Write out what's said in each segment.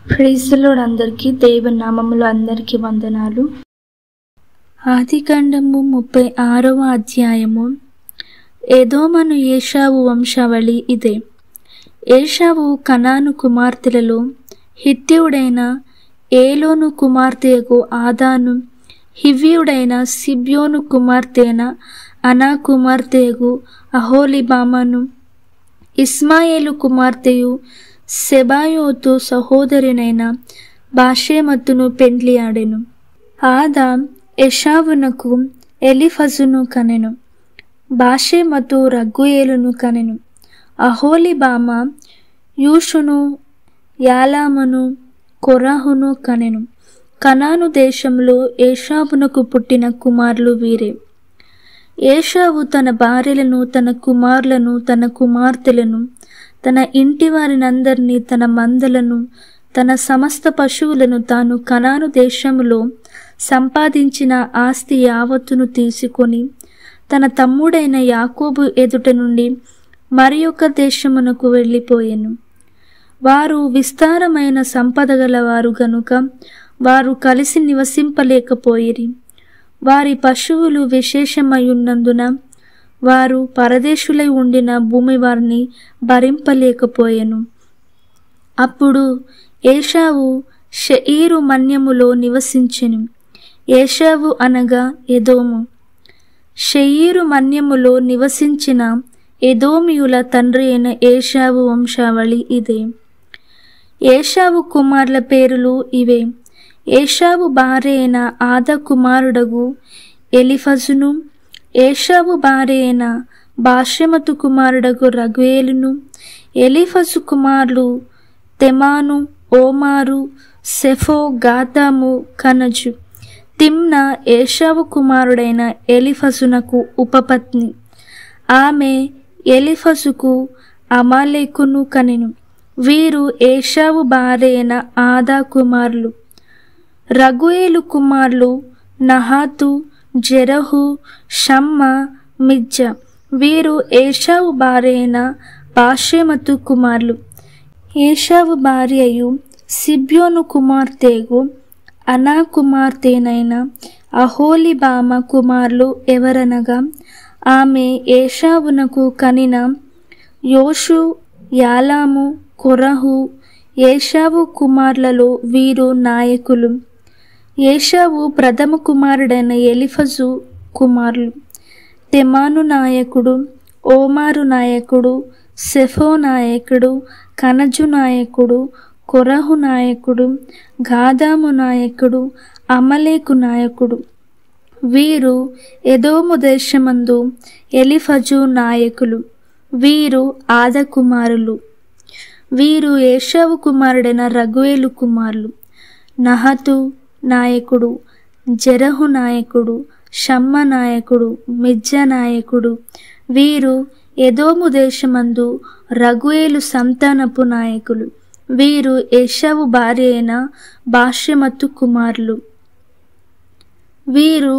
Praise the lord. అందరికీ దేవుని నామములో అందరికీ వందనాలు. ఆదికాండము 36వ అధ్యాయము. ఎదోమను ఏశావు వంశావళి ఇదే. ఏశావు కనాను కుమార్తెలలో హిత్తీయుడైన ఏలోను కుమార్తెయగు ఆదాను, హివ్వీయుడైన సిబ్యోను కుమార్తెన అనా కుమార్తెయగు అహోలీబామాను, ఇస్మాయేలు కుమార్తెయు సెబాయోతు సహోదరునైన బాషెమతును పెండ్లియాడెను. ఆదా ఏశావునకు ఎలీఫజును కనెను. బాషెమతు రగ్గుయేలును కనెను. అహోలీబామ యూషును, యాలామును, కొరాహును కనెను. కనాను దేశంలో ఏశావునకు పుట్టిన కుమారులు వీరే. ఏశావు తన భార్యలను, తన కుమారులను, తన కుమార్తెలను, తన ఇంటి వారినందరినీ, తన మందలను, తన సమస్త పశువులను తాను కనాను దేశములో సంపాదించిన ఆస్తి యావత్తును తీసుకొని తన తమ్ముడైన యాకోబు ఎదుట నుండి మరి ఒక దేశమునకు వెళ్ళిపోయెను. వారు విస్తారమైన సంపద గలవారు గనుక వారు కలిసి నివసింపలేకపోయిరి. వారి పశువులు విశేషమయున్నందున వారు పరదేశులై ఉండిన భూమి వారిని భరింపలేకపోయెను. అప్పుడు ఏశావు షెయీరు మన్యములో నివసించెను. ఏశావు అనగా ఎదోము. షెయీరు మన్యములో నివసించిన ఎదోమియుల తండ్రి అయిన ఏశావు వంశావళి ఇదే. ఏశావు కుమారుల పేరులు ఇవే. ఏశావు భార్య అయిన ఆదా కుమారుడగు ఎలీఫజును, ఏశావు భార్య అయిన బాషెమతు కుమారుడగు రగ్గుయేలును. ఎలీఫజు కుమారులు తెమాను, ఓమారు, సెఫో, గాతాము, కనజు. తిమ్నా ఏశావు కుమారుడైన ఎలీఫజునకు ఉపపత్ని. ఆమె ఎలీఫజుకు అమాలేకును కనెను. వీరు ఏశావు భార్య అయిన ఆదా కుమారులు. రగ్గుయేలు కుమారులు నహాతు, జెరహు, షమ్మా, మిజ్జా. వీరు ఏశావు భార్య అయిన బాషెమతు కుమారులు. ఏశావు భార్యయు సిబ్యోను కుమార్తెగు అనా కుమార్తెనైన అహోలీబామ కుమారులు ఎవరనగా ఆమె ఏశావునకు కనిన యోషు, యాలాము, కొరహు. ఏశావు కుమారులలో వీరు నాయకులు. ఏశావు ప్రథమ కుమారుడైన ఎలీఫజు కుమారులు. తెమాను నాయకుడు, ఓమారు నాయకుడు, సెఫో నాయకుడు, కనజు నాయకుడు, కొరహు నాయకుడు, గాదాము నాయకుడు, అమలేకు నాయకుడు. వీరు ఎదోము దేశమందు ఎలీఫజు నాయకులు. వీరు ఆదా కుమారులు. వీరు ఏశావు కుమారుడైన రగ్గుయేలు కుమారులు. నహతు నాయకుడు, జెరహు నాయకుడు, షమ్మ నాయకుడు, మిజ్జా నాయకుడు. వీరు ఎదోము దేశమందు రగ్గుయేలు సంతానపు నాయకులు. వీరు ఏశావు భార్య అయిన బాషెమతు కుమారులు. వీరు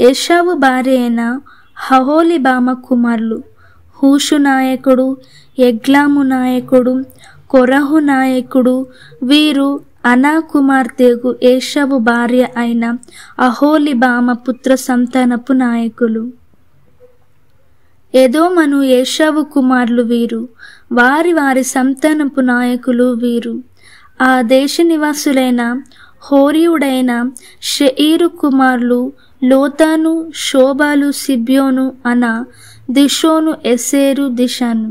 ఏశావు భార్య అయిన అహోలీబామ కుమారులు. హూషు నాయకుడు, ఎగ్లాము నాయకుడు, కొరహు నాయకుడు. వీరు అనా కుమార్తెగు ఏశావు భార్య అయిన అహోలీబామ పుత్ర సంతానపు నాయకులు. ఎదోమను ఏశావు కుమారులు వీరు. వారి వారి సంతానపు నాయకులు వీరు. ఆ దేశ నివాసులైన హోరీయుడైన షెయీరు కుమారులు లోతాను, శోబాలు, సిబ్యోను, అనా, దిషోను, ఎసేరు, దిషాను.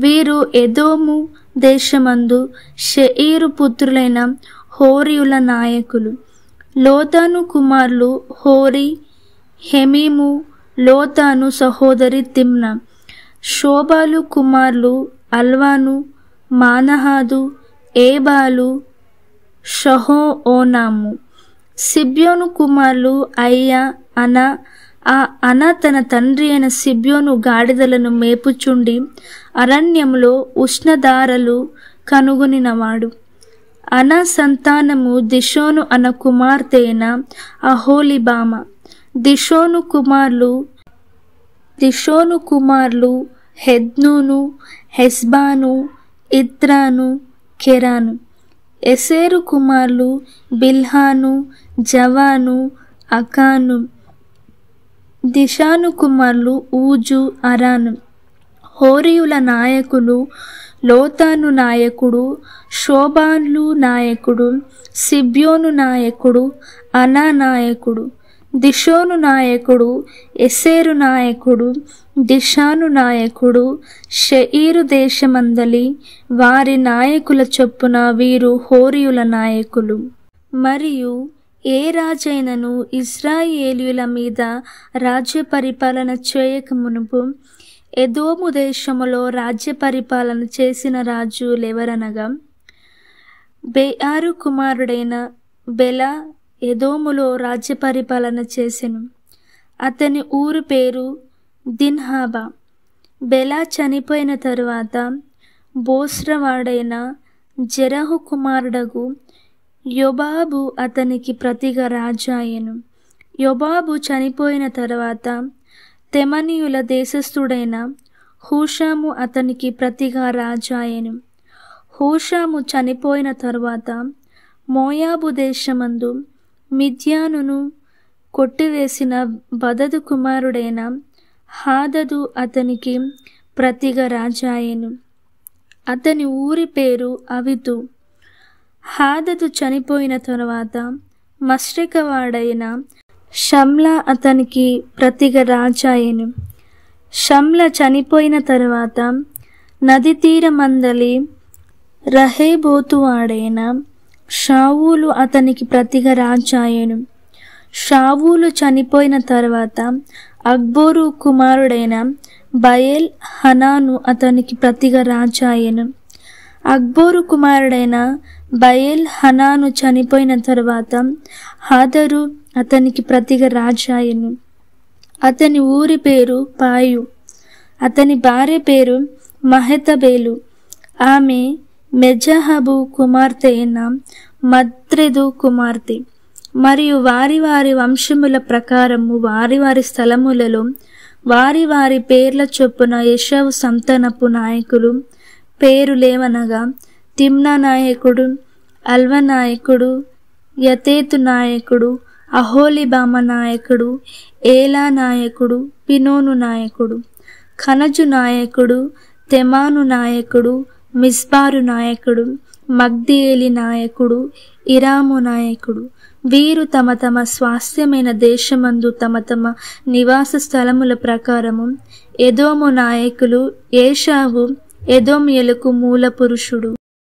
వీరు ఎదోము దేశమందు షెయీరు పుత్రులైన హోరీయుల నాయకులు. లోతాను కుమారులు హోరీ, హెమీము. లోతాను సహోదరి తిమ్నా. శోబాలు కుమారులు అల్వాను, మానహాదు, ఏబాలు, షహోఓనాము. సిబ్యోను కుమారులు అయ్యా, అనా. ఆ అనా తన తండ్రి అయిన సిబ్యోను గాడిదలను మేపుచుండి అరణ్యంలో ఉష్ణధారలు కనుగొనినవాడు. అనా సంతానము దిషోను అన కుమార్తె అయిన అహోలీబామ. దిషోను కుమారులు హెద్నూను, హెస్బాను, ఇత్రాను, కెరాను. ఎసేరు కుమారులు బిల్హాను, జవాను, అకాను. దిషాను కుమారులు ఊజు, అరాను. హోరీయుల నాయకులు లోతాను నాయకుడు, షోబాన్లు నాయకుడు, సిబ్యోను నాయకుడు, అనా నాయకుడు. దిషోను నాయకుడు, ఎసేరు నాయకుడు, దిషాను నాయకుడు. షెఈరు దేశమందలి వారి నాయకుల చొప్పున వీరు హోరీయుల నాయకులు. మరియు ఏ రాజైనను ఇశ్రాయేలీయుల మీద రాజ్య పరిపాలన చేయక మునుపు ఎదోము దేశములో రాజ్య పరిపాలన చేసిన రాజులెవరనగా, బెయారు కుమారుడైన బెల ఎదోములో రాజ్య పరిపాలన చేసెను. అతని ఊరు పేరు దిన్హాబా. బెల చనిపోయిన తరువాత బోస్రవాడైన జెరహు కుమారుడగు యోబాబు అతనికి ప్రతిగా రాజాయెను. యోబాబు చనిపోయిన తరువాత తెమనీయుల దేశస్థుడైన హూషాము అతనికి ప్రతిగా రాజాయెను. హూషాము చనిపోయిన తరువాత మోయాబు దేశమందు మిద్యానును కొట్టివేసిన బదదు కుమారుడైన హాదదు అతనికి ప్రతిగా రాజాయెను. అతని ఊరి పేరు అవితు. హాదదు చనిపోయిన తరువాత మశ్రికవాడైన షమ్లా అతనికి ప్రతిగా రాజాయెను. షమ్లా చనిపోయిన తరువాత నది తీరమందలి రహేబోతువాడైన షావూలు అతనికి ప్రతిగా రాజాయెను. షావూలు చనిపోయిన తరువాత అక్బోరు కుమారుడైన బయల్ హనాను అతనికి ప్రతిగా రాజాయెను. అక్బోరు కుమారుడైన బయల్ హనాను చనిపోయిన తరువాత హాదరు అతనికి ప్రతిగా రాజాయెను. అతని ఊరి పేరు పాయు. అతని భార్య పేరు మహెతబేలు. ఆమె మెజహబు కుమార్తె అయిన మద్రెదు కుమార్తె. మరియు వారి వారి వంశముల ప్రకారము వారి వారి స్థలములలో వారి వారి పేర్ల చొప్పున యెషావు సంతానపు నాయకులు పేరులేవనగా, తిమ్నా నాయకుడు, అల్వ నాయకుడు, యతేతు నాయకుడు, అహోలిబామ నాయకుడు, ఏలా నాయకుడు, పినోను నాయకుడు, ఖనజు నాయకుడు, తెమాను నాయకుడు, మిస్పారు నాయకుడు, మగ్దియేలి నాయకుడు, ఇరాము నాయకుడు. వీరు తమ తమ స్వాస్థ్యమైన దేశమందు తమ తమ నివాస స్థలముల ప్రకారము ఎదోము నాయకులు. ఏషావు ఎదోమియులకు మూల పురుషుడు.